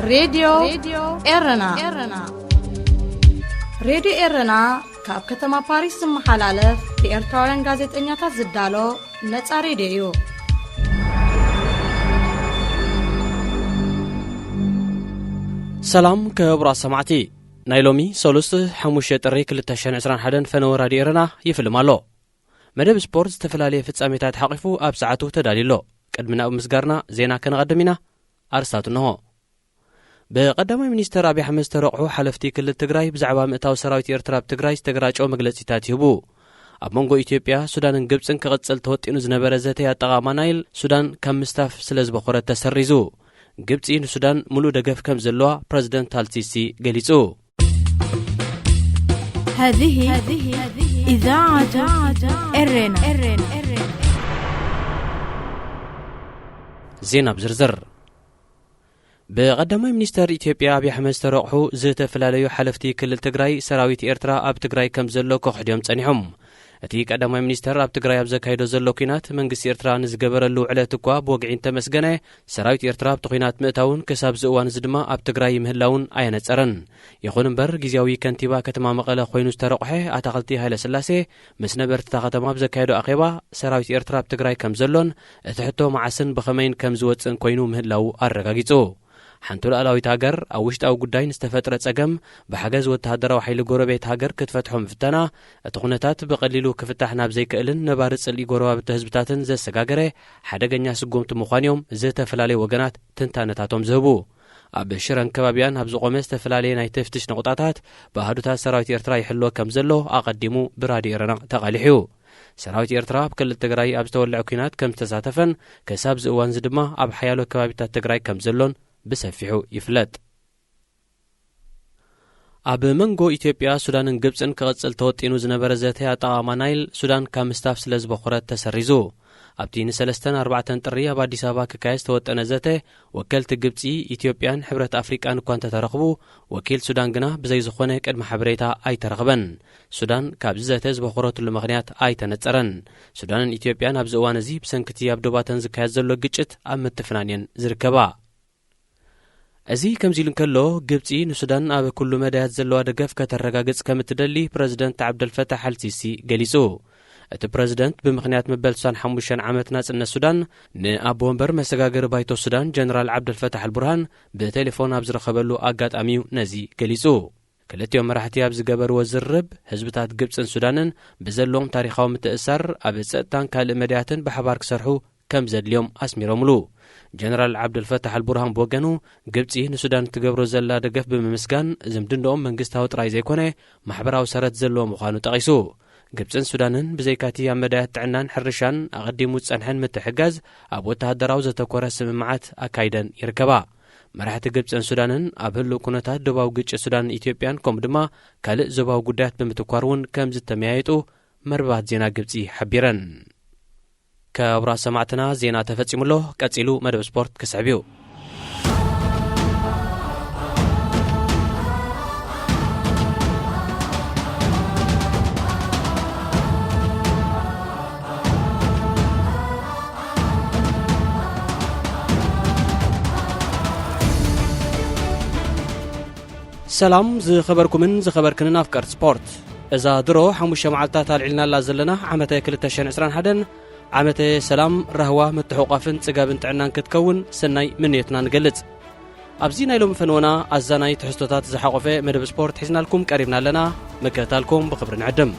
راديو إرنا راديو إرنا كاب كتما باريس محلالة بإرتاورن غازت إنياتا زدالو نتسا راديو سلام كبرا سمعتي نايلومي سولوست حموشة الريك للتشان عسران حدن فنو راديو إرنا يفلم الله مدب سبورت تفلالي في تساميتات حقفو أب ساعته تداليلو قدمنا أب مسقارنا زينا كان غدمينا أرساتو نهو بقدامي منيستر أبي حمد ترقحو حلفتي كل التقراي بزعبا مئتاو سراويت إرتراب تقراي استقراج أو مجلسيتات يهبو أب منغو إثيوبيا سودان انقبسن كغتسل تهوت إنو زنبرزتي أطغاما نايل سودان كم مستاف سلز بخورة تسريزو قبس إنو سودان ملو دقف كم زلوا بريزيدنت السيسي قليسو هذه إذاعة إرنا زينب زرزر بقدامي منيستر إثيوبيا أبي حمد ترقحو زيت فلاليو حلفتي كل التقراي سراويت إرترا أب تقراي كم زلو كوحديوم تانيهم أتي قدامي منيستر أب تقراي أب زكايدو زلو كينات منقس إرترا نزقبرلو على تقوا بوقعين تمسقنة سراويت إرترا بتقينات مئتاون كساب زقوان زدما أب تقراي مهلاون آيانت أرن يخون مبر جزياوي كانتيبا كتما مقالة خوينوس ترقحي أتاقلتي هايلا سلاسي مسنبر تتاقتما بزكايدو أقيبا سراويت إرترا أب تقراي كم زلون اتحتو معسن بخمين كم زوتسن كوينو مهلاو أرقاقيتو حنتول ألاويت هاجر أو وشت أو قدين استفترة أجم بحجز وتهدر وحيل جوربيت هاجر كتفتحهم فتنا تقنتات بقليلو كفتحنا بزي كإلن نبارس اللي جوروا بتهزبتاتن زي السجاجرة حدا جنيا سجوم تمخانيوم زي تفلالي وجنات تنتانتاتهم زهبو أبشرن كبابيان هبزو قميص تفلالي نايتفتش نقطات بهادوتا سراويت إرترا يحلو كم زلو أقدمو برادي إرنا تقاليحيو سراويت إرترا بكل التجراي أبستولع كينات كم تساتفن كساب زوان زدما أب حيالو كبابيتا التجراي كم زلون بسفيحو يفلت أب منغو إثيوبيا سودان انقبسن كغتسل توتينو زنبرزتي أطغاما نايل سودان كامستاف سلز بخورت تسريزو أبتين سلستان 4 طرية بعد سابا كايس توتنا زته وكلت قبسي إثيوبيان حبرة أفريقيا كانت ترقبو وكيل سودان جنا بزي زخونه قدم حبريتها أي ترغبن سودان كابزته بخورت المغنيات أي تنصرن سودان إثيوبيان أبزوان زي بسنكتي أبدوباتن زكايز زلو قچت أم تفنانين زركبا أزي كم زيلن كله جبتي نسودان أب كل مدات زلوا دقف كترقاقص كم تدلي بريزيدنت عبد الفتاح السيسي قليسو أت بريزيدنت بمخنيات مبلسان حموشان عامت ناس إن السودان نأبو منبر مسجاجر بايتو السودان جنرال عبد الفتاح البرهان بتليفون أبزر خبرلو أجات أميو نزي قليسو كلت يوم راحتي أبز جبر وزرب حزبتات جبس السودان بزلهم تاريخهم متأثر أبزتان كالمدياتن بحبارك سرحو كم زد اليوم أسميرملو جنرال عبد الفتاح البرهان بوغانو قبتي نسودان تقبرو زلا دقف بممسكان زمدندهم منقستاو طراي زيكونه محبراو سرت زلو مخانو تقيسو قبتن سودانن بزيكاتي مدايات تعنان حرشان أقدمو تسنحن متحقاز أبو تهدراو زتكورة سممعات أكايدن يركبا مرحة قبتن سودانن أبهلو كونتات دباو قيتش سودان إثيوبيان كوم دما كالق زباو قدات بمتكوارون كم زتميايتو مربات زينا قبتي حبيرن كابرا سمعتنا زينا تفتسم له كاتسيلو مدب سبورت كسعبيو سلام زخبركمن زخبركنن أفكار سبورت إذا درو حموش معلتات العلنا لازلنا عمتي كل التشان عسران حدن عمتي سلام رهوة متحوقافن تسقابن تعنان كتكون سناي منيتنا نقلت أبزينا يلوم فنونا أزاناي تحستوتات زحاقفة مدب سبورت حزنا لكم قريبنا لنا مكتالكم بخبر نعدم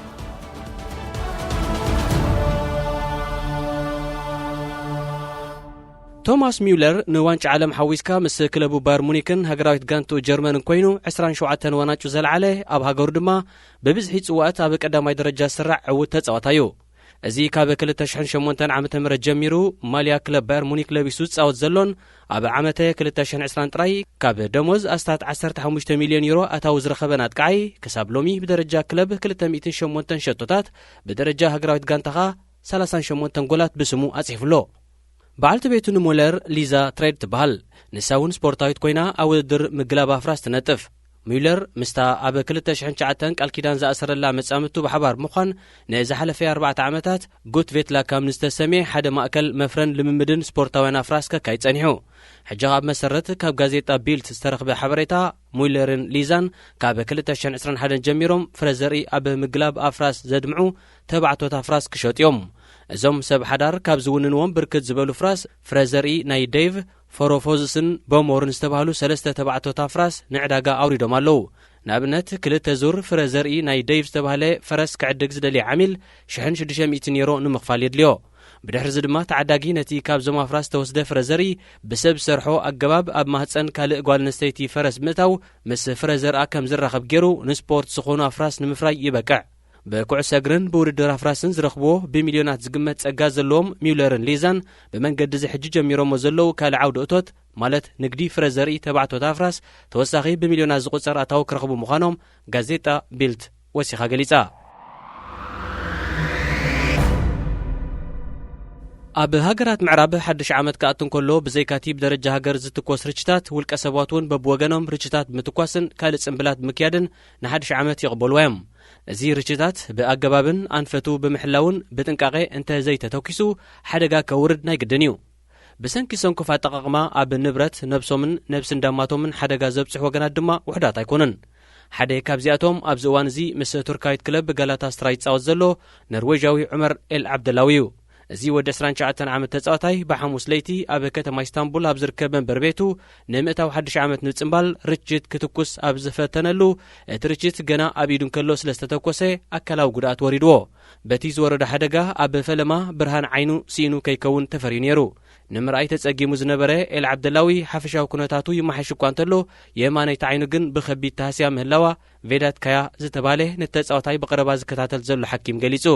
توماس ميولر نوانش عالم حويسكا مس كلبو باير مونيكن هاجراويت غانتو جيرمان كوينو 27 واناچو زلعله اب هاجر دما ببزحي صوات اب قداماي درجه سرع عوت تصواتايو ازي كاب 2008 عام تمر جميرو ماليا كلب باير مونيك لبيسو تصاوت زلون اب عامته 2020 طراي كاب دموز استات 15 مليون يورو اتاو زرخبنات قاي كساب لومي بدرجه كلب 208 شتوتات بدرجه هاجراويت غانتها 38 جولات بسمو اصيفلو بعلت بيتو نمولر ليزا تريد تبهل نساون سبورتاويت كوينا أو در مقلابا فراس تنتف ሚለር ምስታ ኣብ 2009 ቃል ኪዳን ዝኣሰረላ መጻምቱ ብሓባር ምዃን ንዝሓለፈ 4 ዓመታት ጉት ቬትላ ካብ ንዝተሰምየ ሓደ ማእከል መፍረን ልምምድን ስፖርታውያን ኣፍራስ ከካይ ጸኒሑ ሕጂ ኣብ መሰረት ካብ ጋዜጣ ቢልት ዝተረኽበ ሓበሬታ ሚለርን ሊዛን ካብ 2021 ጀሚሮም ፍረዘርኢ ኣብ ምግላብ ኣፍራስ ዘድምዑ ተባዕቶት ኣፍራስ ክሸጥዮም እዞም ሰብ ሓዳር ካብ ዝውንንዎም ብርክት ዝበሉ ፍራስ ፍረዘርኢ ናይ ዴቭ ፎሮፎዝስን ቦሞርን ዝተባህሉ 3 ተባዕቶት ኣፍራስ ንዕዳጋ ኣውሪዶም ኣለዉ ንኣብነት 2 ዙር ፍረዘርኢ ናይ ዴቭ ዝተባህለ ፈረስ ክዕድግ ዝደልየ ዓሚል 1600 ዩሮ ንምኽፋል የድልዮ ብድሕሪ ድማ ተዓዳጊ ነቲ ካብዞም ኣፍራስ ተወስደ ፍረዘርኢ ብሰብ ሰርሖ ኣገባብ ኣብ ማህፀን ካልእ ጓል ኣንስተይቲ ፈረስ ምእታው ምስ ፍረዘርኣ ከም ዝራኸብ ገይሩ ንስፖርት ዝኾኑ ኣፍራስ ንምፍራይ ይበቅዕ በኩዕሶ እግርን ብውድድር ኣፍራስን ዝረኽብዎ ብሚልዮናት ዝግመት ጸጋ ዘለዎም ሚለርን ሊዛን ብመንገዲ ዝሕጂ ጀሚሮሞ ዘለዉ ካልእ ዓውዲ እቶት ማለት ንግዲ ፍረዘርኢ ተባዕቶት ኣፍራስ ተወሳኺ ብሚልዮናት ዝቝጸር ኣታዊ ክረኽቡ ምዃኖም ጋዜጣ ቢልት ወሲኻ ገሊጻ ኣብ ሃገራት ምዕራብ ሓድሽ ዓመት ከኣትን ከሎ ብዘይካቲ ብደረጃ ሃገር ዝትኮስ ርችታት ውልቀ ሰባት እውን በብወገኖም ርችታት ምትኳስን ካልእ ጽምብላት ምክያድን ንሓድሽ ዓመት ይቕበልዎ እዮም እዚ ርችታት ብኣገባብን ኣንፈቱ ብምሕላውን ብጥንቃቐ እንተ ዘይተተኪሱ ሓደጋ ከውርድ ናይ ግድን እዩ ብሰንኪ ሰንኩፍ ኣጠቓቕማ ኣብ ንብረት ነብሶምን ነብሲ እንዳማቶምን ሓደጋ ዘብፅሕ ወገናት ድማ ውሕዳት ኣይኮኑን ሓደ ካብዚኣቶም ኣብዚ እዋን እዚ ምስ ቱርካዊት ክለብ ጋላታሳራይ ይጻወት ዘሎ ኖርዌጃዊ ዑመር ኤል ዓብደላዊ እዩ እዚ ወዲ 29 ዓመት ተጻዋታይ ብሓሙስ ለይቲ ኣብ ከተማ ኢስታንቡል ኣብ ዝርከብ መንበር ቤቱ ንምእታው ሓድሽ ዓመት ንጽምባል ርችት ክትኩስ ኣብ ዝፈተነሉ እቲ ርችት ገና ኣብ ኢዱ ከሎ ስለ ዝተተኮሰ ኣካላዊ ጉድኣት ወሪድዎ በቲ ዝወረደ ሓደጋ ኣብ ፈለማ ብርሃን ዓይኑ ሲኢኑ ከይከውን ተፈሪዩ ነይሩ ንምርኣይ ተጸጊሙ ዝነበረ ኤል ዓብደላዊ ሓፈሻዊ ኩነታቱ ይመሓሽ እኳ እንተሎ የማነይቲ ዓይኑ ግን ብኸቢድ ተሃስያ ምህላዋ ቬዳት ካያ ዝተባህለ ነተጻዋታይ ብቐረባ ዝከታተል ዘሎ ሓኪም ገሊጹ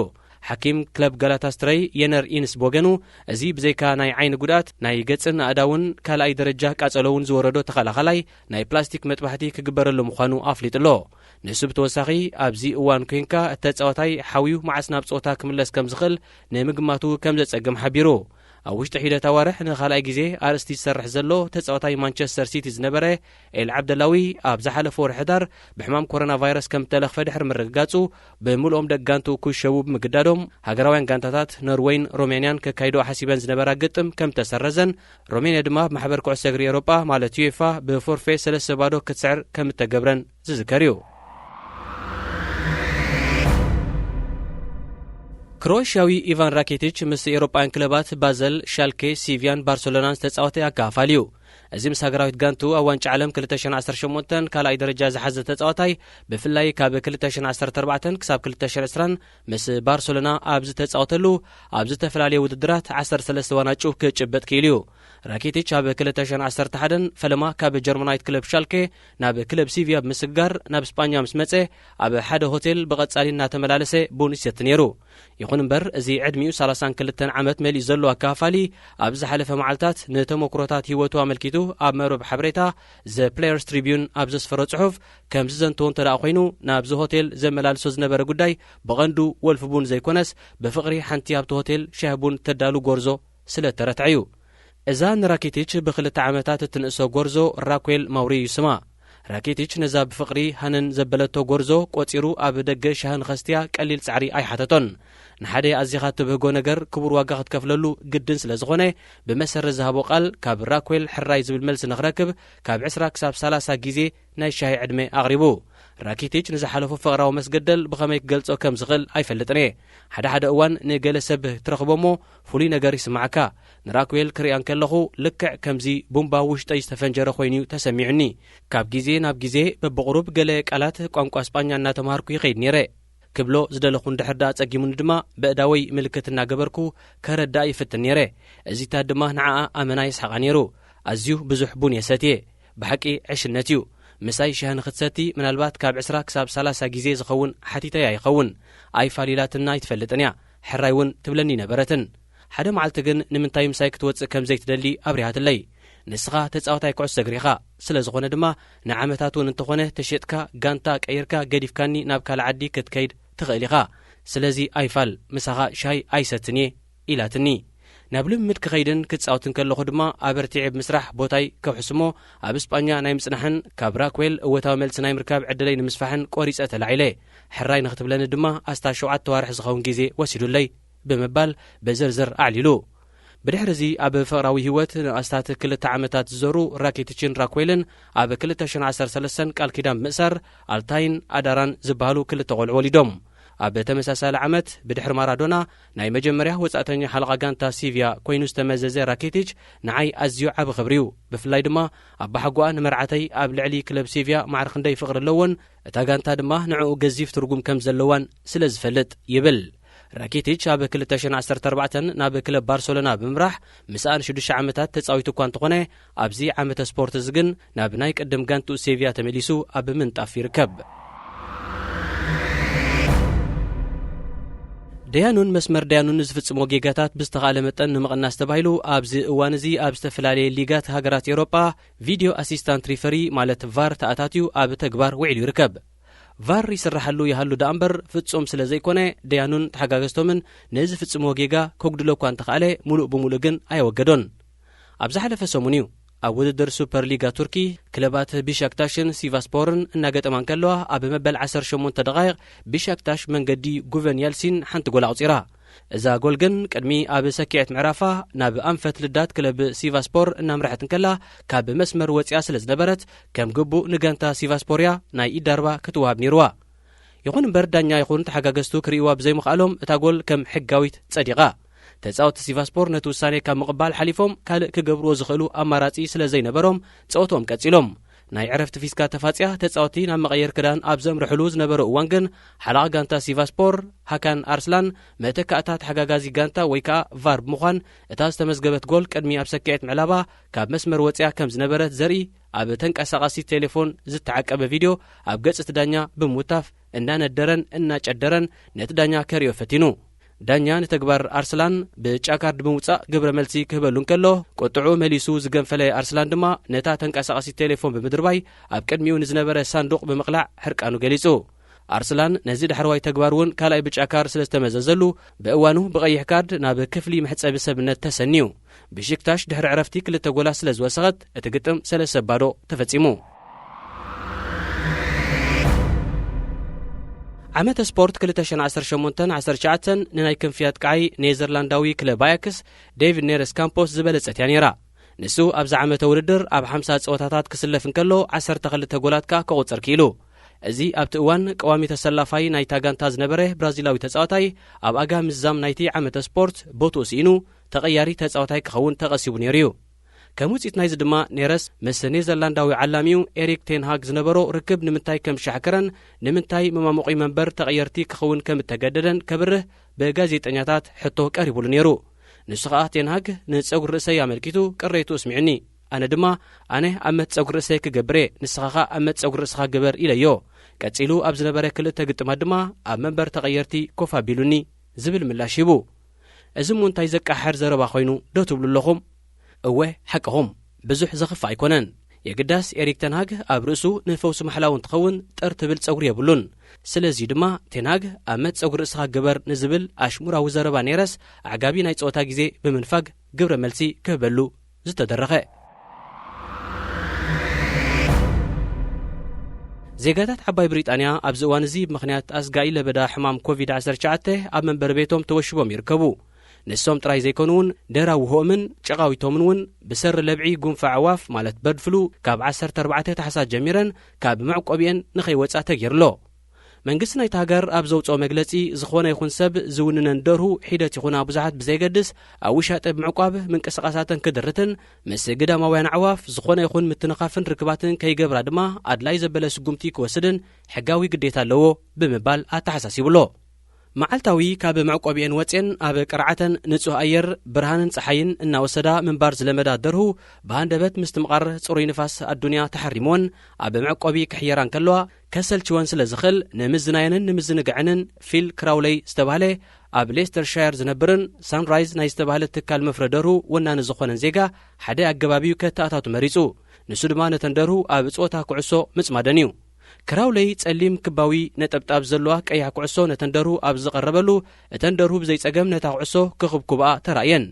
ሓኪም ክለብ ጋላታሳራይ የነር ኢንስ ቦገኑ እዚ ብዘይካ ናይ ዓይኒ ጉድኣት ናይ ገጽን ኣእዳውን ካልኣይ ደረጃ ቃጸሎውን ዝወረዶ ተኸላኸላይ ናይ ፕላስቲክ መጥባሕቲ ክግበረሉ ምዃኑ ኣፍሊጡሎ ንሱ ብተወሳኺ ኣብዚ እዋን ኮንካ እተጻዋታይ ሓዊው መዓስ ናብ ጾታ ክምለስ ከም ዝኽእል ንምግማቱ ከም ዘጸግም ሓቢሩ ኣብ ውሽጢ ሒደት ኣዋርሕ ንኻልኣይ ግዜ ኣርእስቲ ዝሰርሕ ዘሎ ተጻዋታይ ማንቸስተር ሲቲ ዝነበረ ኤል ዓብደላዊ ኣብ ዝሓለፈ ወርሒ ሕዳር ብሕማም ኮሮና ቫይረስ ከም ተለኽፈ ድሕሪ ምርግጋጹ ብምልኦም ደጋንቱ ክሸቡ ብምግዳዶም ሃገራውያን ጋንታታት ኖርዌይን ሮሜንያን ከካይዶ ሓሲበን ዝነበራ ግጥም ከም ተሰረዘን ሮሜንያ ድማ ማሕበር ኩዕሶ እግሪ ኤውሮጳ ማለት ዩኤፋ ብፎርፌ 3-0 ክትስዕር ከም እተገብረን ዝዝከር እዩ ክሮኤሽያዊ ኢቫን ራኪቲች ምስ ኤውሮጳውያን ክለባት ባዘል ሻልኬ ሲቪያን ባርሴሎናን ዝተጻወተ ኣካፋል እዩ እዚ ምስ ሃገራዊት ጋንቱ ኣብ ዋንጫ ዓለም 2018 ካልኣይ ደረጃ ዝሓዘ ተጻዋታይ ብፍላይ ካብ 2014 ክሳብ 2020 ምስ ባርሴሎና ኣብ ዝተጻወተሉ ኣብ ዝተፈላለዩ ውድድራት 13 ዋንጫ ክጭበጥ ክኢሉ እዩ ራኪቲች ኣብ 2011 ፈለማ ካብ ጀርመናዊት ክለብ ሻልኬ ናብ ክለብ ሲቪያ ብምስጋር ናብ ስፓኛ ምስ መጸ ኣብ ሓደ ሆቴል ብቐጻሊ እናተመላለሰ ቡን ይሰቲ ነይሩ ይኹን እምበር እዚ ዕድሚኡ 32 ዓመት መሊኡ ዘሎ ኣካፋሊ ኣብ ዝሓለፈ መዓልታት ንተሞክሮታት ህይወቱ ኣመልኪቱ ኣብ መርበብ ሓበሬታ ዘ ፕሌየርስ ትሪቢዩን ኣብ ዘስፈሮ ጽሑፍ ከም ዝዘንተዎ እንተደኣ ኮይኑ ናብዚ ሆቴል ዘመላልሶ ዝነበረ ጉዳይ ብቐንዱ ወልፊ ቡን ዘይኮነስ ብፍቕሪ ሓንቲ ኣብቲ ሆቴል ሻህ ቡን ተዳሉ ጎርዞ ስለ ተረትዐ እዩ እዛ ንራኪቲች ብ2 ዓመታት እትንእሶ ጎርዞ ራኩኤል ማውሪ ይስማ ራኪቲች ነዛ ብፍቕሪ ሃንን ዘበለቶ ጎርዞ ቆጺሩ ኣብ ደገ ሻህን ኸስትያ ቀሊል ጻዕሪ ኣይሓተቶን ንሓደ ኣዚኻ ትብህጎ ነገር ክቡር ዋጋ ክትከፍለሉ ግድን ስለ ዝኾነ ብመሰረት ዝሃቦ ቃል ካብ ራኩኤል ሕራይ ዝብል መልሲ ንኽረክብ ካብ 20 ክሳብ 30 ግዜ ናይ ሻሂ ዕድመ ኣቕሪቡ ራኪቲች ንዝሓለፉ ፍቕራዊ መስገደል ብኸመይ ክገልጾ ከም ዝኽእል ኣይፈልጥን እየ ሓደ እዋን ንገለ ሰብ ትረኽቦሞ ፍሉይ ነገር ይስማዓካ ንራኩኤል ክሪአን ከለኹ ልክዕ ከምዚ ቡምባ ውሽጠይ ዝተፈንጀረ ኮይኑ ተሰሚዑኒ ካብ ግዜ ናብ ግዜ በብቕሩብ ገለ ቃላት ቋንቋ እስጳኛ እናተምሃርኩ ይኸይድ ነይረ ክብሎ ዝደለኹ እንድሕር ዳ ጸጊሙኒ ድማ በእዳወይ ምልክት እናገበርኩ ከረዳእ ይፍትን ነይረ እዚታት ድማ ንዓኣ ኣመና ይስሓቓ ነይሩ ኣዝዩ ብዙሕ ቡን የሰትየ ብሓቂ ዕሽነት እዩ ምሳይ ሻህ ንኽትሰቲ ምናልባት ካብ 20 ክሳብ 30 ግዜ ዝኸውን ሓቲተያ ይኸውን ኣይፋሊላትና ይትፈልጥን እያ ሕራይ እውን ትብለኒ ነበረትን ሓደ መዓልቲ ግን ንምንታይ ምሳይ ክትወፅእ ከም ዘይትደሊ ኣብሪሃትለይ ንስኻ ተጻዋታይ ኩዕሶ እግሪ ኢኻ ስለ ዝኾነ ድማ ንዓመታት እውን እንተኾነ ተሸጥካ ጋንታ ቀይርካ ገዲፍካኒ ናብ ካልእ ዓዲ ክትከይድ ትኽእል ኢኻ ስለዚ ኣይፋል ምሳኻ ሻይ ኣይሰትን እየ ኢላትኒ ናብ ልምምድ ክኸይድን ክጻወትን ከለኹ ድማ ኣበርቲዕ ብምስራሕ ቦታይ ከውሕስሞ ኣብ እስጳኛ ናይ ምጽናሕን ካብ ራክዌል እወታዊ መልሲ ናይ ምርካብ ዕድለይ ንምስፋሕን ቆሪጸ ተላዒለ ሕራይ ንኽትብለኒ ድማ ኣስታ 7 ዋርሕ ዝኸውን ግዜ ወሲዱለይ ብምባል በዝርዝር ኣዕሊሉ ብድሕሪ እዚ ኣብ ፍቕራዊ ህይወት ንኣስታት 2 ዓመታት ዝዘሩ ራኬቲችን ራክዌልን ኣብ 2013 ቃል ኪዳን ብምእሳር ኣልታይን ኣዳራን ዝበሃሉ 2 ቆልዑ ወሊዶም ኣብ ተመሳሳሊ ዓመት ብድሕሪ ማራዶና ናይ መጀመርያ ወጻእተኛ ሓለቓ ጋንታ ሲቪያ ኮይኑ ዝተመዘዘ ራኬቲች ንዓይ ኣዝዩ ዓብ ኽብሪዩ ብፍላይ ድማ ኣብ ባሓጓኣ ንመርዓተይ ኣብ ልዕሊ ክለብ ሲቪያ ማዕርኽ ክንደይ ፍቕሪ ኣለዎን እታ ጋንታ ድማ ንዕኡ ገዚፍ ትርጉም ከም ዘለዋን ስለ ዝፈልጥ ይብል ራኬቲች ኣብ 2014 ናብ ክለብ ባርሴሎና ብምራሕ ምስኣን 6 ዓመታት ተጻዊቱ እኳ እንተኾነ ኣብዚ ዓመተ ስፖርት እዚ ግን ናብ ናይ ቀደም ጋንቱ ሲቪያ ተመሊሱ ኣብ ምንጣፍ ይርከብ ደያኑን መስመር ደያኑን ዝፍጽሞ ጌጋታት ብዝተኻለ መጠን ንምቕናስ ተባሂሉ ኣብዚ እዋን እዚ ኣብ ዝተፈላለየ ሊጋት ሃገራት ኤውሮጳ ቪድዮ ኣሲስታንት ሪፈሪ ማለት ቫር ተኣታትዩ ኣብ ተግባር ውዒሉ ይርከብ ቫር ይስራሓሉ ይሃሉ ዳ እምበር ፍጹም ስለ ዘይኮነ ደያኑን ተሓጋገዝቶምን ነዚ ፍጽሞ ጌጋ ከጉድሎ እኳ እንተኻእለ ሙሉእ ብምሉእ ግን ኣይወገዶን ኣብ ዝሓለፈ ሰሙን እዩ ኣብ ውድድር ሱፐር ሊጋ ቱርኪ ክለባት ቢሻክታሽን ሲቫስፖርን እናገጠማን ከለዋ ኣብ መበል 18 ደቓይቕ ቢሻክታሽ መንገዲ ጉቨን ያልሲን ሓንቲ ጎል ኣውፂራ እዛ ጎል ግን ቅድሚ ኣብ ሰኪዐት ምዕራፋ ናብ ኣንፈት ልዳት ክለብ ሲቫስፖር እናምርሐትን ከላ ካብ መስመር ወፂያ ስለ ዝነበረት ከም ግቡእ ንጋንታ ሲቫስፖርያ ናይ ኢዳርባ ክትወሃብ ነይርዋ ይኹን እምበር ዳኛ ይኹን ተሓጋገዝቱ ክርእይዋ ብዘይምኽኣሎም እታ ጎል ከም ሕጋዊት ጸዲቓ ተጻወቲ ሲቫስፖር ነቲ ውሳኔ ካብ ምቕባል ሓሊፎም ካልእ ክገብርዎ ዝኽእሉ ኣማራጺ ስለ ዘይነበሮም ጸወቶም ቀጺሎም ናይ ዕረፍቲ ፊስካ ተፋጽያ ተጻወቲ ናብ መቐየር ክዳን ኣብ ዘምርሕሉ ዝነበረ እዋን ግን ሓለቓ ጋንታ ሲቫስፖር ሃካን ኣርስላን መተካእታ ተሓጋጋዚ ጋንታ ወይ ከዓ ቫር ብምዃን እታ ዝተመዝገበት ጎል ቅድሚ ኣብ ሰኪዐት ምዕላባ ካብ መስመር ወፂያ ከም ዝነበረት ዘርኢ ኣብ ተንቀሳቓሲ ቴሌፎን ዝተዓቀበ ቪድዮ ኣብ ገጽ እቲ ዳኛ ብምውታፍ እናነደረን እናጨደረን ነቲ ዳኛ ከሪዮ ፈቲኑ ዳኛ ንተግባር ኣርስላን ብጫካርድ ብምውጻእ ግብረ መልሲ ክህበሉን ከሎ ቁጥዑ መሊሱ ዝገንፈለ ኣርስላን ድማ ነታ ተንቀሳቓሲ ቴሌፎን ብምድርባይ ኣብ ቅድሚኡ ንዝነበረ ሳንዱቕ ብምቕላዕ ሕርቃኑ ገሊጹ ኣርስላን ነዚ ዳሕረዋይ ተግባር እውን ካልኣይ ብጫካር ስለ ዝተመዘዘሉ ብእዋኑ ብቐይሕ ካርድ ናብ ክፍሊ መሕጸቢ ሰብነት ተሰኒዩ ብሽክታሽ ድሕሪ ዕረፍቲ 2 ጎላ ስለ ዝወሰኸት እቲ ግጥም 3-0 ተፈጺሙ ዓመተ ስፖርት 2018-19 ንናይ ክንፍያት ቃይ ኔዘርላንዳዊ ክለብ ኣያክስ ዴቪድ ኔረስ ካምፖስ ዝበለጸትያ ነይራ ንሱ ኣብዚ ዓመተ ውድድር ኣብ 50 ጸወታታት ክስለፍ እንከሎ 12 ጎላት ከቁጽር ኪኢሉ እዚ ኣብቲ እዋን ቀዋሚ ተሰላፋይ ናይታ ጋንታ ዝነበረ ብራዚላዊ ተጻዋታይ ኣብ ኣጋ ምዛም ናይቲ ዓመተ ስፖርት ቦትኡ ሲኢኑ ተቐያሪ ተጻዋታይ ክኸውን ተቐሲቡ ነይሩ እዩ ከም ውጽኢት ናይዚ ድማ ኔረስ ምስ ኔዘርላንዳዊ ዓላሚው ኤሪክ ቴንሃግ ዝነበሮ ርክብ ንምንታይ ከም ሻሕከረን ንምንታይ መማሞቒ መንበር ተቐየርቲ ክኸውን ከም እተገደደን ከብርህ ብጋዜጠኛታት ሕቶ ቀሪቡሉ ነይሩ ንሱ ኸዓ ቴንሃግ ንጸጉሪ ርእሰይ ኣመልኪቱ ቅሬቱ እስሚዕኒ ኣነ ድማ ኣነ ኣመት ጸጉሪ ርእሰይ ክገብረ ንስኻኻ ኣመት ጸጉሪ ርእስኻ ግበር ኢለዮ ቀጺሉ ኣብ ዝነበረ 2 ግጥማት ድማ ኣብ መንበር ተቐየርቲ ኮፍ ኣቢሉኒ ዝብል ምላሽ ሂቡ እዚ ሙንታይ ዘቃሕር ዘረባ ኮይኑ ዶ ትብሉ ኣለኹም እወ ሓቅኹም ብዙሕ ዘኽፋ ኣይኮነን የግዳስ ኤሪክ ቴንሃግ ኣብ ርእሱ ንፈውሲ መሕላው እንትኸውን ጠር ትብል ጸጉሪ የብሉን ስለዚ ድማ ቴንሃግ ኣመት ጸጉሪ ርእስኻ ግበር ንዝብል ኣሽሙራዊ ዘረባ ኔረስ ኣዕጋቢ ናይ ጸወታ ግዜ ብምንፋግ ግብረ መልሲ ክህበሉ ዝተደረኸ ዜጋታት ዓባይ ብሪጣንያ ኣብዚ እዋን እዚ ብምኽንያት ኣስጋኢ ለበዳ ሕማም ኮቪድ-19 ኣብ መንበሪ ቤቶም ተወሽቦም ይርከቡ ንሶም ጥራይ ዘይኮኑውን ደራ ውህኦምን ጨቓዊቶምን እውን ብሰሪ ለብዒ ጉንፋዕ ኣዕዋፍ ማለት በድፍሉ ካብ 14 ታሕሳስ ጀሚረን ካብ መዕቆቢአን ንኸይወጻ ተገይርሎ መንግስቲ ናይቲ ሃገር ኣብ ዘውፅኦ መግለጺ ዝኾነ ይኹን ሰብ ዝውንነን ደርሁ ሒደት ይኹና ብዙሓት ብዘይገድስ ኣብ ውሻጠ ብምዕቋብ ምንቅስቓሳትን ክድርትን ምስ ግዳማውያን ኣዕዋፍ ዝኾነ ይኹን ምትንኻፍን ርክባትን ከይገብራ ድማ ኣድላይ ዘበለ ስጉምቲ ክወስድን ሕጋዊ ግዴታ ኣለዎ ብምባል ኣተሓሳሲብሎ መዓልታዊ ካብ መዕቆቢአን ወፅን ኣብ ቅርዓተን ንጹህ ኣየር ብርሃንን ፀሓይን እናወሰዳ ምንባር ዝለመዳ ደርሁ ብሃንደበት ምስ ትምቓር ጽሩይ ንፋስ ኣዱንያ ተሓሪሞን ኣብ መዕቆቢ ክሕየራን ከለዋ ከሰልችወን ስለ ዝኽእል ንምዝናየንን ንምዝንግዕንን ፊል ክራውለይ ዝተባህለ ኣብ ሌስተርሻየር ዝነብርን ሳንራይዝ ናይ ዝተባህለ ትካል መፍረ ደርሁ ወናኒ ዝኾነን ዜጋ ሓደ ኣገባቢው ከተኣታቱ መሪጹ ንሱ ድማ ነተን ደርሁ ኣብ እጽወታ ኩዕሶ ምጽማደን እዩ ክራውለይ ጸሊም ክባዊ ነጠብጣብ ዘለዋ ቀያሕ ኩዕሶ ነተን ደርሁ ኣብ ዝቐረበሉ እተን ደርሁ ብዘይጸገም ነታ ኩዕሶ ክኽብኩብኣ ተራእየን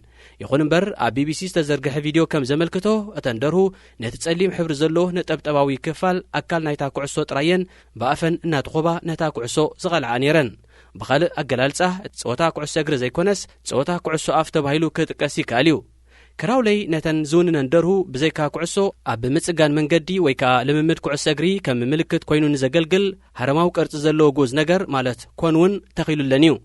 ይኹን እምበር ኣብ ቢቢሲ ዝተዘርግሐ ቪድዮ ከም ዘመልክቶ እተን ደርሁ ነቲ ጸሊም ሕብሪ ዘለዎ ነጠብጠባዊ ክፋል ኣካል ናይታ ኩዕሶ ጥራየን ብኣፈን እናትኾባ ነታ ኩዕሶ ዝቐልዓ ነይረን። ብኻልእ ኣገላልጻ ጸወታ ኩዕሶ እግሪ ዘይኮነስ ጸወታ ኩዕሶ ኣፍ ተባሂሉ ክጥቀስ ይከኣል እዩ። ክራውለይ ነተን ዝውንነን ደርሁ ብዘይካ ኩዕሶ ኣብ ምጽጋን መንገዲ ወይ ከዓ ልምምድ ኩዕሶ እግሪ ከም ምልክት ኮይኑ ንዘገልግል ሃረማዊ ቅርጺ ዘለዎ ጉዝ ነገር ማለት ኮን እውን ተኺሉለን እዩ።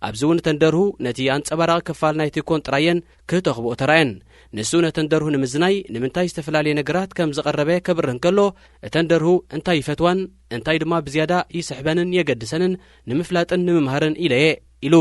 ኣብዚ እውን እተን ደርሁ ነቲ ኣንጸባራቒ ክፋል ናይቲ ኮን ጥራየን ክተኽብኦ ተራየን። ንሱ ነተን ደርሁ ንምዝናይ ንምንታይ ዝተፈላለየ ነገራት ከም ዝቐረበ ከብርህ እንከሎ እተን ደርሁ እንታይ ይፈትዋን እንታይ ድማ ብዝያዳ ይስሕበንን የገድሰንን ንምፍላጥን ንምምሃርን ኢለየ ኢሉ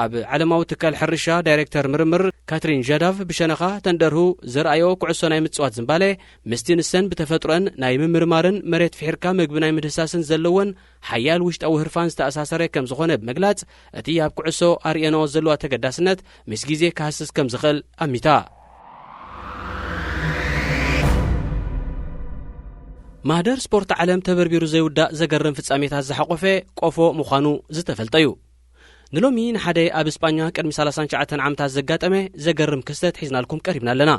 ኣብ ዓለማዊ ትካል ሕርሻ ዳይሬክተር ምርምር ካትሪን ዣዳቭ ብሸነኻ ተንደርሁ ዝረኣዮ ኩዕሶ ናይ ምጽዋት ዝምባለ ምስቲ ንሰን ብተፈጥሮን ናይ ምምርማርን መሬት ፍሒርካ ምግቢ ናይ ምድህሳስን ዘለወን ሓያል ውሽጣዊ ህርፋን ዝተኣሳሰረ ከም ዝኾነ ብምግላጽ እቲ ኣብ ኩዕሶ ኣርኤኖ ዘለዋ ተገዳስነት ምስ ግዜ ክሃስስ ከም ዝኽእል ኣሚታ። ማህደር ስፖርት ዓለም ተበርቢሩ ዘይውዳእ ዘገርም ፍጻሜታት ዝሓቆፈ ቆፎ ምዃኑ ዝተፈልጠ እዩ። ንሎሚ ንሓደ ኣብ እስጳኛ ቅድሚ 39 ዓመታት ዘጋጠመ ዘገርም ክስተት ሒዝናልኩም ቀሪብና ኣለና።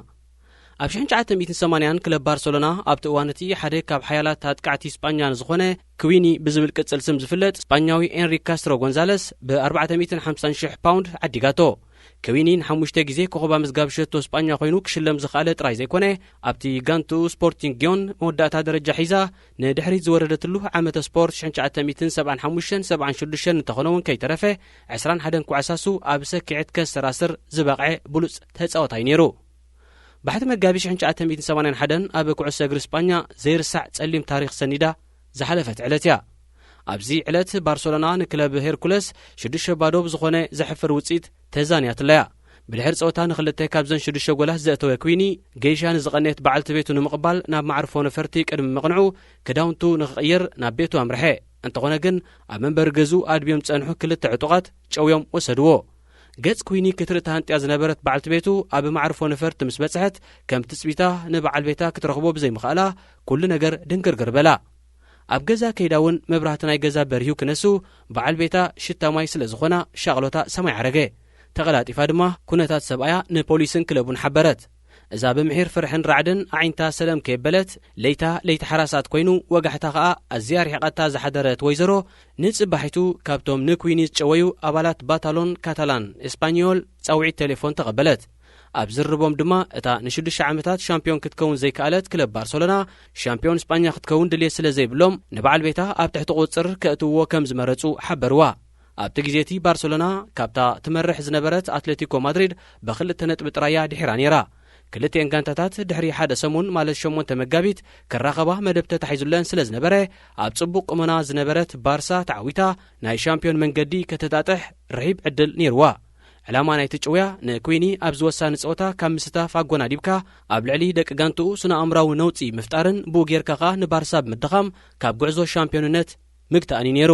ኣብ 1980 ክለብ ባርሰሎና ኣብቲ እዋን እቲ ሓደ ካብ ሓያላት ኣጥቃዕቲ እስጳኛ ዝኾነ ክዊኒ ብዝብል ቅጽል ስም ዝፍለጥ እስጳኛዊ ኤንሪክ ካስትሮ ጎንዛለስ ብ450,000 ፓውንድ ዓዲጋቶ። ክዊኒ ን5 ግዜ ኮኸባ ምዝጋብ ሸቶ እስጳኛ ኮይኑ ክሽለም ዝኽኣለ ጥራይ ዘይኮነ ኣብቲ ጋንቱ ስፖርቲንግ ጊዮን መወዳእታ ደረጃ ሒዛ ንድሕሪት ዝወረደትሉ ዓመተ ስፖርት 1975-76 እንተኾነውን ከይተረፈ 21 ኩዕሳሱ ኣብ ሰኪዕት ከሰራስር ዝበቕዐ ብሉጽ ተጻወታይ ነይሩ። ባሕቲ መጋቢ 1981 ኣብ ኩዕሶ እግሪ እስጳኛ ዘይርሳዕ ጸሊም ታሪኽ ሰኒዳ ዝሓለፈት ዕለት እያ። ኣብዚ ዕለት ባርሰሎና ንክለብ ሄርኩለስ 6-0 ብዝኾነ ዘሕፍር ውፅኢት ተዛንያትለያ። ብድሕሪ ጸወታ ንኽልተ ካብዘን 6 ጎላት ዘእተወ ክዊኒ ገይሻ ንዝቐነየት በዓልቲ ቤቱ ንምቕባል ናብ ማዕርፎ ነፈርቲ ቅድሚ መቕንዑ ክዳውንቱ ንኽቕይር ናብ ቤቱ ኣምርሐ። እንተኾነ ግን ኣብ መንበሪ ገዙ ኣድብዮም ጸንሑ ክልተ ዕጡቓት ጨውዮም ወሰድዎ። ገጽ ክዊኒ ክትርእታ ሃንጥያ ዝነበረት በዓልቲ ቤቱ ኣብ ማዕርፎ ነፈርቲ ምስ በጽሐት ከም ትጽቢታ ንበዓል ቤታ ክትረኽቦ ብዘይምኽኣላ ኩሉ ነገር ድንግርግር በላ። ኣብ ገዛ ከይዳ እውን መብራህቲ ናይ ገዛ በርሂው ክነሱ በዓል ቤታ ሽታማይ ስለ ዝኾና ሻቕሎታ ሰማይ ዓረገ። ተቐላጢፋ ድማ ኩነታት ሰብኣያ ንፖሊስን ክለቡን ሓበረት። እዛ ብምሒር ፍርሕን ራዕድን ኣዒንታ ሰላም ከየበለት ለይቲ ሓራሳት ኮይኑ ወጋሕታ ኸኣ ኣዝያ ርሒቓታ ዝሓደረት ወይዘሮ ንጽባሒቱ ካብቶም ንክዊኒ ዝጨወዩ ኣባላት ባታሎን ካታላን ኤስፓኞል ጻውዒት ቴሌፎን ተቐበለት። ኣብ ዝርቦም ድማ እታ ን6 ዓመታት ሻምፒዮን ክትከውን ዘይከኣለት ክለብ ባርሰሎና ሻምፒዮን እስጳኛ ክትከውን ድልየት ስለ ዘይብሎም ንበዓል ቤታ ኣብ ትሕቲ ቁፅር ከእትውዎ ከም ዝመረጹ ሓበርዋ። ኣብቲ ግዜቲ ባርሰሎና ካብታ ትመርሕ ዝነበረት ኣትሌቲኮ ማድሪድ ብ2 ነጥቢ ጥራያ ድሒራ ነይራ። ክልቲአን ጋንታታት ድሕሪ ሓደ ሰሙን ማለት 8 መጋቢት ክራኸባ መደብ ተታሒዙለን ስለ ዝነበረ ኣብ ጽቡቕ ቁመና ዝነበረት ባርሳ ተዓዊታ ናይ ሻምፒዮን መንገዲ ከተጣጥሕ ርሒብ ዕድል ነይርዋ። ዕላማ ናይቲ ጭውያ ንክዊኒ ኣብ ዝወሳኒ ጸወታ ካብ ምስታፍ ኣጎናዲብካ ኣብ ልዕሊ ደቂ ጋንትኡ ስነ ኣእምራዊ ነውፂ ምፍጣርን ብኡ ጌርካ ኸ ንባርሳ ብምድኻም ካብ ጉዕዞ ሻምፒዮንነት ምግታእኒ ነይሩ።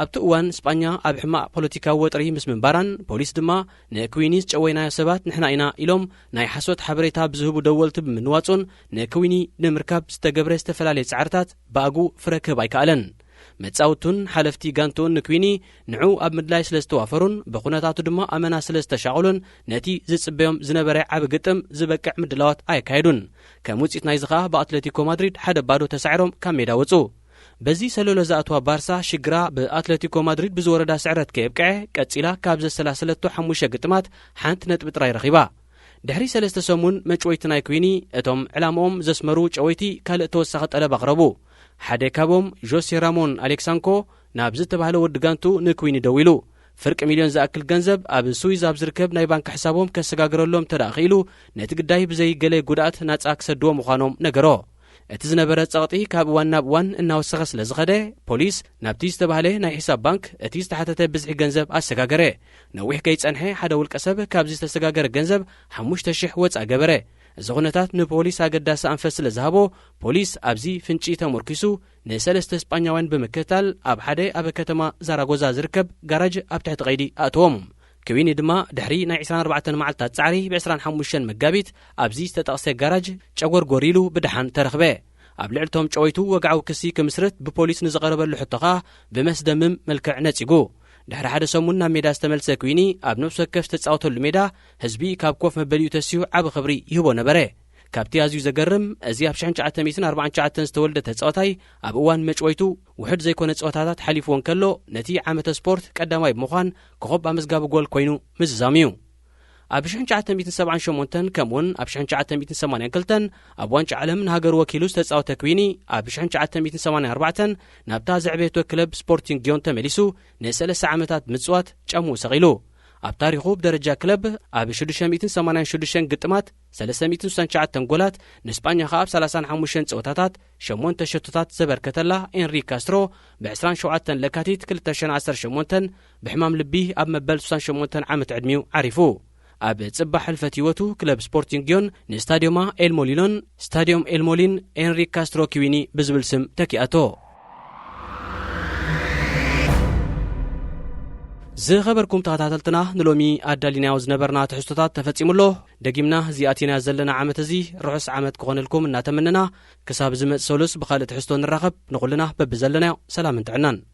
ኣብቲ እዋን እስጳኛ ኣብ ሕማቕ ፖለቲካዊ ወጥሪ ምስ ምንባራን ፖሊስ ድማ ንክዊኒ ዝጨወይናዮ ሰባት ንሕና ኢና ኢሎም ናይ ሓሶት ሓበሬታ ብዝህቡ ደወልቲ ብምንዋጹን ንክዊኒ ንምርካብ ዝተገብረ ዝተፈላለየ ጻዕርታት ብኣጉ ፍረ ክህብ ኣይከኣለን። መጻውቱን ሓለፍቲ ጋንቱን ንክዊኒ ንዑ ኣብ ምድላይ ስለ ዝተዋፈሩን ብኹነታቱ ድማ ኣመና ስለ ዝተሻቑሉን ነቲ ዝጽበዮም ዝነበረ ዓብ ግጥም ዝበቅዕ ምድላዋት ኣየካየዱን። ከም ውፅኢት ናይዚ ኸኣ ብኣትሌቲኮ ማድሪድ 1-0 ተሳዒሮም ካብ ሜዳ ወፁ። በዚ ሰለሎ ዝኣትዋ ባርሳ ሽግራ ብኣትሌቲኮ ማድሪድ ብዝወረዳ ስዕረት ከየብቅዐ ቀጺላ ካብ ዘሰላሰለቶ 5 ግጥማት 1 ነጥቢ ጥራይ ረኺባ። ድሕሪ 3 ሰሙን መጭወይቲ ናይ ክዊኒ እቶም ዕላምኦም ዘስመሩ ጨወይቲ ካልእ ተወሳኺ ጠለብ ኣቕረቡ። ሓደ ካብኦም ጆሴ ራሞን ኣሌክሳንኮ ናብ ዝተባህለ ወዲ ጋንቱ ንክዊኒ ደው ኢሉ ፍርቂ ሚልዮን ዝኣክል ገንዘብ ኣብ ስዊዝ ኣብ ዝርከብ ናይ ባንኪ ሕሳቦም ከሰጋግረሎም ተዳኺሉ ነቲ ግዳይ ብዘይ ገለ ጉድኣት ናጻ ክሰድዎ ምዃኖም ነገሮ። እቲ ዝነበረ ጸቕጢ ካብ እዋን ናብ እዋን እናወሰኸ ስለ ዝኸደ ፖሊስ ናብቲ ዝተባህለ ናይ ሒሳብ ባንክ እቲ ዝተሓተተ ብዝሒ ገንዘብ ኣሰጋገረ። ነዊሕ ከይጸንሐ ሓደ ውልቀ ሰብ ካብዚ ዝተሰጋገረ ገንዘብ 5,000 ወጻእ ገበረ። እዚ ኩነታት ንፖሊስ ኣገዳሲ ኣንፈት ስለ ዝሃቦ ፖሊስ ኣብዚ ፍንጪ ተመርኪሱ ን3 እስጳኛውያን ብምክትታል ኣብ ሓደ ኣብ ከተማ ዛራጎዛ ዝርከብ ጋራጅ ኣብ ትሕቲ ቀይዲ ኣእትዎም። ክዊኒ ድማ ድሕሪ ናይ 24 መዓልታት ጻዕሪ ብ25 መጋቢት ኣብዚ ዝተጠቕሰ ጋራጅ ጨጎርጎር ኢሉ ብድሓን ተረኽበ። ኣብ ልዕልቶም ጨወይቱ ወግዓዊ ክሲ ክምስርት ብፖሊስ ንዝቐረበሉ ሕቶኻ ብመስደምም መልክዕ ነጺጉ። ድሕሪ ሓደ ሰሙን ናብ ሜዳ ዝተመልሰ ኩዊኒ ኣብ ነብሲ ወከፍ ዝተጻወተሉ ሜዳ ህዝቢ ካብ ኮፍ መበሊኡ ተሲሑ ዓብ ኽብሪ ይህቦ ነበረ ካብቲ ኣዝዩ ዘገርም እዚ ኣብ 1949 ዝተወልደ ተጻዋታይ ኣብ እዋን መጭወይቱ ውሕድ ዘይኮነ ጸወታታት ሓሊፍዎን ከሎ ነቲ ዓመተ ስፖርት ቀዳማይ ብምዃን ኮኸብ ኣመዝጋቢ ጎል ኮይኑ ምዝዛም እዩ ኣብ 1978 ከምኡውን ኣብ 1982 ኣብ ዋንጫ ዓለም ንሃገሩ ወኪሉ ዝተጻወተ ኩዊኒ ኣብ 1984 ናብታ ዘዕቤቶ ክለብ ስፖርቲንግ ጊዮን ተመሊሱ ን3 ዓመታት ምጽዋት ጨሙ ሰቒሉ ኣብ ታሪኹ ብደረጃ ክለብ ኣብ 686 ግጥማት 369 ጎላት ንስጳኛ ኣብ 35 ጸወታታት 8 ሸቶታት ዘበርከተላ ኤንሪ ካስትሮ ብ27 ለካቲት 2018 ብሕማም ልቢ ኣብ መበል 68 ዓመት ዕድሚው ዓሪፉ ኣብ ጽባሕ ሕልፈት ህይወቱ ክለብ ስፖርቲንግ ጊዮን ንስታዲዮማ ኤልሞሊኖን ስታዲዮም ኤልሞሊን ኤንሪ ካስትሮ ኩዊኒ ብዝብል ስም ተኪኣቶ ዝኸበርኩም ተኸታተልትና ንሎሚ ኣዳሊናዮ ዝነበርና ትሕዝቶታት ተፈጺሙሎ ደጊምና እዚኣቲና ዘለና ዓመት እዚ ርሑስ ዓመት ክኾነልኩም እናተመነና ክሳብ ዝመጽእ ሰሉስ ብኻልእ ትሕዝቶ ንራኸብ ንኹልና በብዘለናዮ ሰላም እንትዕናን